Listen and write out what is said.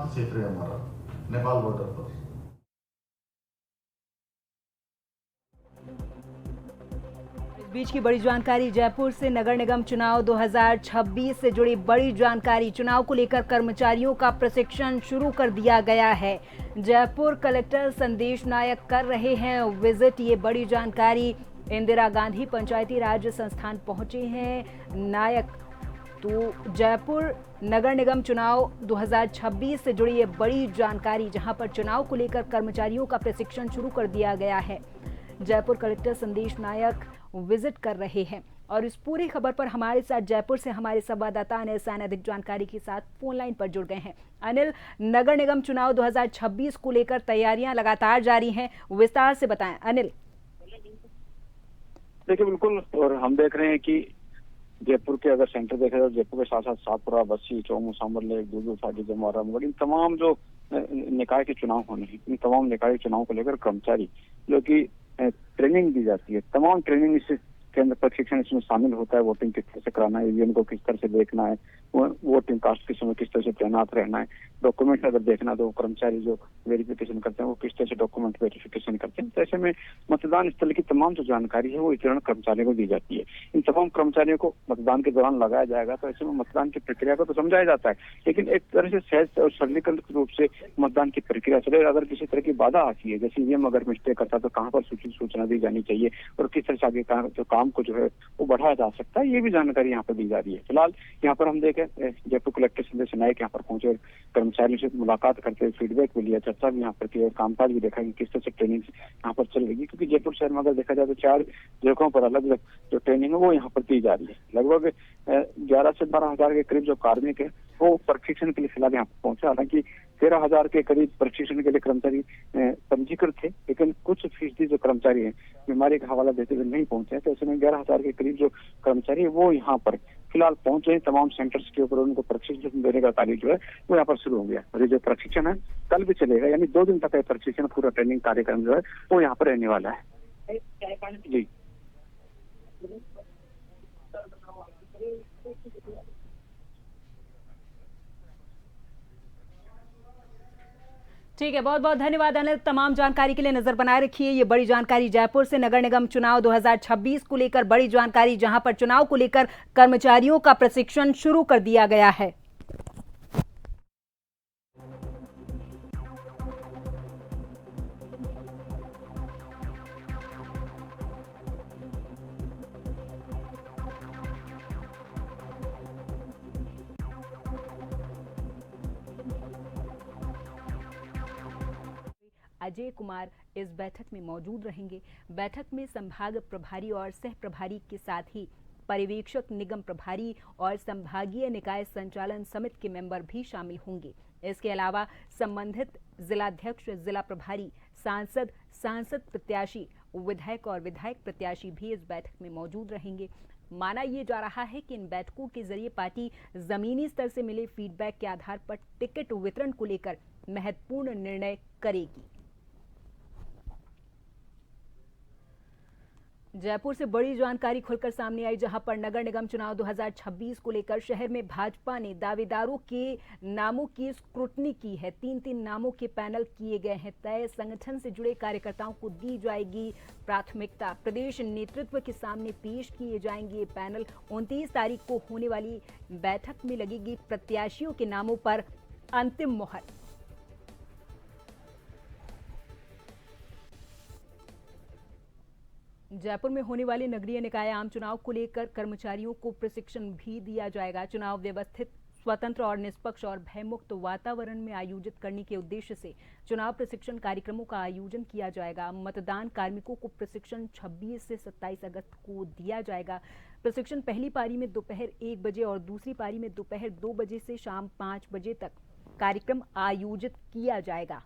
सीमांत क्षेत्र है हमारा नेपाल बॉर्डर पर। इस बीच की बड़ी जानकारी जयपुर से नगर निगम चुनाव 2026 से जुड़ी बड़ी जानकारी। चुनाव को लेकर कर्मचारियों का प्रशिक्षण शुरू कर दिया गया है। जयपुर कलेक्टर संदेश नायक कर रहे हैं विजिट। ये बड़ी जानकारी। इंदिरा गांधी पंचायती राज संस्थान पहुंचे हैं नायक। तो जयपुर नगर निगम चुनाव 2026 से जुड़ी ये बड़ी जानकारी, जहां पर चुनाव को लेकर कर्मचारियों का प्रशिक्षण शुरू कर दिया गया है। जयपुर कलेक्टर संदेश नायक विजिट कर रहे हैं और इस पूरी खबर पर हमारे साथ जयपुर से हमारे संवाददाता अनिल सैन अधिक जानकारी के साथ फोन लाइन पर जुड़ गए हैं। अनिल, नगर निगम चुनाव 2026 को लेकर तैयारियां लगातार जारी हैं, विस्तार से बताएं अनिल। देखिए बिल्कुल, और हम देख रहे हैं कि जयपुर के अगर सेंटर देखा जाए, जयपुर के साथ साथ सातपुरा, बस्सी, चौमू, सांभर, दूदू, फाटी, जमवारा, इन तमाम जो निकाय के चुनाव होने हैं, इन तमाम निकाय के चुनाव को लेकर कर्मचारी जो कि ट्रेनिंग दी जाती है, तमाम ट्रेनिंग इस केंद्र प्रशिक्षण इसमें शामिल होता है। वोटिंग किस तरह से कराना है, ईवीएम को किस तरह से देखना है, वोटिंग कास्ट के समय किस तरह से तैनात रहना है, डॉक्यूमेंट अगर देखना तो कर्मचारी जो वेरिफिकेशन करते हैं वो किस तरह से डॉक्यूमेंट वेरिफिकेशन करते हैं। तो ऐसे में मतदान स्थल की तमाम जो जानकारी है वो इस दौरान कर्मचारियों को दी जाती है। इन तमाम कर्मचारियों को मतदान के दौरान लगाया जाएगा। तो ऐसे में मतदान की प्रक्रिया को तो समझाया जाता है, लेकिन एक तरह से सहज और सरलीकृत रूप से मतदान की प्रक्रिया चले। अगर किसी तरह की बाधा आती है, जैसे ईवीएम अगर मिस्टेक करता है तो कहाँ पर सूचना दी जानी चाहिए और किस तरह से आगे जो काम को जो है वो बढ़ाया जा सकता है, ये भी जानकारी यहाँ पर दी जा रही है। फिलहाल यहाँ पर हम देखें जयपुर कलेक्टर संदेश नायक यहाँ पर पहुंचे, कर्मचारियों से मुलाकात करते, फीडबैक भी लिया, चर्चा भी यहाँ पर की और कामकाज भी देखा कि किस तरह से ट्रेनिंग यहाँ पर चल रही है। क्योंकि जयपुर शहर में अगर देखा जाए तो 4 जगहों पर अलग अलग जो ट्रेनिंग है वो यहाँ पर दी जा रही है। लगभग 11 से 12 हजार के करीब जो कार्मिक है वो प्रशिक्षण के लिए फिलहाल यहाँ पर पहुंचे। हालांकि 13,000 के करीब प्रशिक्षण के लिए कर्मचारी पंजीकृत थे, लेकिन कुछ फीसदी जो कर्मचारी हैं बीमारी का हवाला देते हुए नहीं पहुंचे। तो ऐसे में 11,000 के करीब जो कर्मचारी है वो यहाँ पर फिलहाल पहुंचे हैं। तमाम सेंटर्स के ऊपर उनको प्रशिक्षण देने का कार्य जो है वो यहाँ पर शुरू हो गया और ये जो प्रशिक्षण है कल भी चलेगा, यानी 2 दिन तक प्रशिक्षण पूरा ट्रेनिंग कार्यक्रम जो है वो यहाँ पर रहने वाला है। जी ठीक है, बहुत बहुत धन्यवाद अनिल, तमाम जानकारी के लिए नजर बनाए रखिए। ये बड़ी जानकारी जयपुर से नगर निगम चुनाव 2026 को लेकर बड़ी जानकारी, जहां पर चुनाव को लेकर कर्मचारियों का प्रशिक्षण शुरू कर दिया गया है। अजय कुमार इस बैठक में मौजूद रहेंगे। बैठक में संभाग प्रभारी और सह प्रभारी के साथ ही पर्यवेक्षक, निगम प्रभारी और संभागीय निकाय संचालन समिति के मेंबर भी शामिल होंगे। इसके अलावा संबंधित जिलाध्यक्ष, जिला प्रभारी, सांसद प्रत्याशी, विधायक और विधायक प्रत्याशी भी इस बैठक में मौजूद रहेंगे। माना यह जा रहा है कि इन बैठकों के जरिए पार्टी जमीनी स्तर से मिले फीडबैक के आधार पर टिकट वितरण को लेकर महत्वपूर्ण निर्णय करेगी। जयपुर से बड़ी जानकारी खुलकर सामने आई, जहां पर नगर निगम चुनाव 2026 को लेकर शहर में भाजपा ने दावेदारों के नामों की स्क्रूटनी की है। 3-3 नामों के पैनल किए गए हैं तय। संगठन से जुड़े कार्यकर्ताओं को दी जाएगी प्राथमिकता। प्रदेश नेतृत्व के सामने पेश किए जाएंगे ये पैनल। 29 तारीख को होने वाली बैठक में लगेगी प्रत्याशियों के नामों पर अंतिम मोहर। जयपुर में होने वाले नगरीय निकाय आम चुनाव को लेकर कर्मचारियों को प्रशिक्षण भी दिया जाएगा। चुनाव व्यवस्थित, स्वतंत्र और निष्पक्ष और भयमुक्त वातावरण में आयोजित करने के उद्देश्य से चुनाव प्रशिक्षण कार्यक्रमों का आयोजन किया जाएगा। मतदान कार्मिकों को प्रशिक्षण 26 से 27 अगस्त को दिया जाएगा। प्रशिक्षण पहली पारी में दोपहर 1 बजे और दूसरी पारी में दोपहर 2 बजे से शाम 5 बजे तक कार्यक्रम आयोजित किया जाएगा।